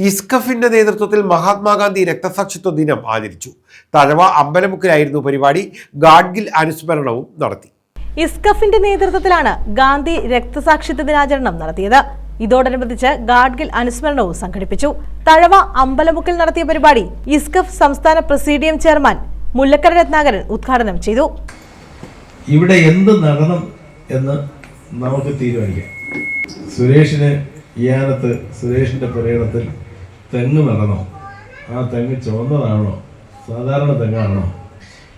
ഇസ്കഫിന്റെ നേതൃത്വത്തിൽ മഹാത്മാഗാന്ധി രക്തസാക്ഷിത്വ ദിനം ആചരിച്ചു. തഴവ അമ്പലമുക്കിലായിരുന്നു പരിപാടി. ഗാഡ്ഗിൽ അനുസ്മരണവും നടത്തി. ഇസ്കഫിന്റെ നേതൃത്വത്തിലാണ് ഗാന്ധി രക്തസാക്ഷിത്വ ദിനാചരണം നടത്തിയത്. ഇതോടനുബന്ധിച്ച് ഗാഡ്ഗിൽ അനുസ്മരണവും സംഘടിപ്പിച്ചു. തഴവ അമ്പലമുക്കിൽ നടത്തിയ പരിപാടി ഇസ്കഫ് സംസ്ഥാന പ്രസിഡിയം ചെയർമാൻ മുല്ലക്കര രത്നാകരൻ ഉദ്ഘാടനം ചെയ്തു. ഇവിടെ എന്ത് നടണം എന്ന് നമുക്ക് തീരുമാനിക്കാം. സുരേഷിന്റെ പുരയിടത്തിൽ തെങ്ങ് നടണോ, ആ തെങ്ങ് ചുവന്നതാണോ, സാധാരണ തെങ്ങാണോ,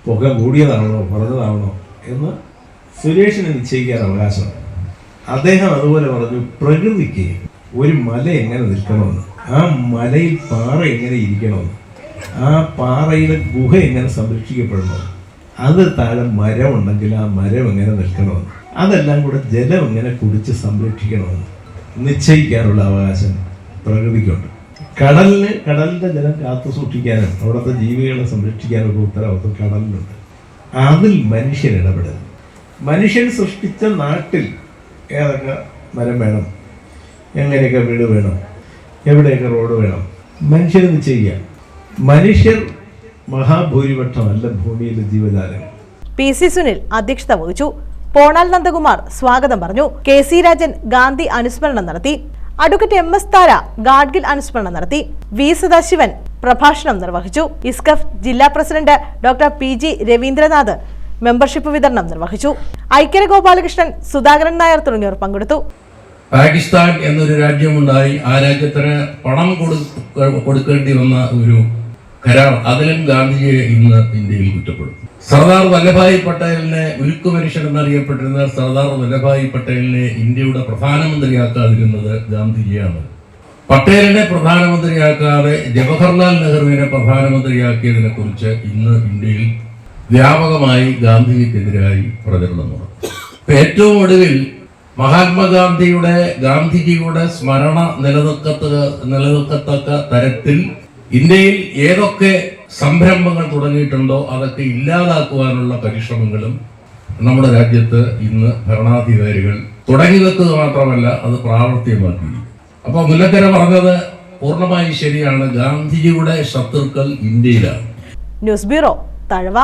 പുക കൂടിയതാണോ, കുറഞ്ഞതാണോ എന്ന് സുരേഷിന് നിശ്ചയിക്കാൻ അവകാശമാണ്. അദ്ദേഹം അതുപോലെ പറഞ്ഞു, പ്രകൃതിക്ക് ഒരു മല എങ്ങനെ നിൽക്കണമെന്ന്, ആ മലയിൽ പാറ എങ്ങനെ ഇരിക്കണമെന്ന്, ആ പാറയിലെ ഗുഹ എങ്ങനെ സംരക്ഷിക്കപ്പെടണമെന്ന്, അത് താഴെ മരമുണ്ടെങ്കിൽ ആ മരം എങ്ങനെ നിൽക്കണമെന്ന്, അതെല്ലാം കൂടെ ജലം എങ്ങനെ കുടിച്ച് സംരക്ഷിക്കണമെന്ന് നിശ്ചയിക്കാനുള്ള അവകാശം പ്രകൃതിക്കുണ്ട്. കടലിന്റെ ജലം കാത്തു സൂക്ഷിക്കാനും അവിടുത്തെ ജീവികളെ സംരക്ഷിക്കാനുള്ള ഉത്തരവാദിത്വം കടലിനുണ്ട്. അതിൽ മനുഷ്യൻ ഇടപെടരുത്. മനുഷ്യൻ സൃഷ്ടിച്ച നാട്ടിൽ ഏതൊക്കെ മരം വേണം, എങ്ങനെയൊക്കെ വീട് വേണം, എവിടെയൊക്കെ റോഡ് വേണം, മനുഷ്യർ നിശ്ചയിക്കുക. മനുഷ്യർ മഹാഭൂരിപക്ഷമല്ല ഭൂമിയിലെ ജീവജാലങ്ങൾ. PC സുനിൽ അധ്യക്ഷത വഹിച്ചു. പോണാൽ നന്ദകുമാർ സ്വാഗതം പറഞ്ഞു. KC രാജൻ ഗാന്ധി അനുസ്മരണം നടത്തി. അഡ്വക്കേറ്റ് MS താര ഗാഡ്ഗിൽ അനുസ്മരണം നടത്തി. V സദാശിവൻ പ്രഭാഷണം നിർവഹിച്ചു. ഇസ്കഫ് ജില്ലാ president doctor PG Ravindranath membership വിതരണം നിർവഹിച്ചു. ഐക്യര ഗോപാലകൃഷ്ണൻ, സുധാകരൻ നായർ തുടങ്ങിയവർ പങ്കെടുത്തു. പാകിസ്ഥാൻ എന്നൊരു രാജ്യമുണ്ടായി. ആ രാജ്യത്തിന് പണം കൊടുക്കേണ്ടി വന്ന ഒരു കരാർ, അതിലും ഗാന്ധിജിയെ ഇന്ന് ഇന്ത്യയിൽ കുറ്റപ്പെടുത്തും. സർദാർ വല്ലഭായ് പട്ടേലിനെ ഉരുക്കു മനുഷ്യൻ എന്നറിയപ്പെട്ടിരുന്ന സർദാർ വല്ലഭായ് പട്ടേലിനെ ഇന്ത്യയുടെ പ്രധാനമന്ത്രിയാക്കാതിരുന്നത് ഗാന്ധിജിയാണ്. പട്ടേലിനെ പ്രധാനമന്ത്രിയാക്കാതെ ജവഹർലാൽ നെഹ്റുവിനെ പ്രധാനമന്ത്രിയാക്കിയതിനെ കുറിച്ച് ഇന്ന് ഇന്ത്യയിൽ വ്യാപകമായി ഗാന്ധിജിക്കെതിരായി പ്രചരണം നടന്നു. ഏറ്റവും ഒടുവിൽ ഗാന്ധിജിയുടെ സ്മരണ നിലനിൽക്കത്തക്ക തരത്തിൽ ഇന്ത്യയിൽ ഏതൊക്കെ സംരംഭങ്ങൾ തുടങ്ങിയിട്ടുണ്ടോ അതൊക്കെ ഇല്ലാതാക്കുവാനുള്ള പരിശ്രമങ്ങളും നമ്മുടെ രാജ്യത്ത് ഇന്ന് ഭരണാധികാരികൾ തുടങ്ങി വെക്കുക മാത്രമല്ല, അത് പ്രാവർത്തികമാക്കി. അപ്പൊ മുല്ലക്കര പറഞ്ഞത് പൂർണ്ണമായി ശരിയാണ്. ഗാന്ധിജിയുടെ ശത്രുക്കൾ ഇന്ത്യയിലാണ്. News bureau, Thazhava.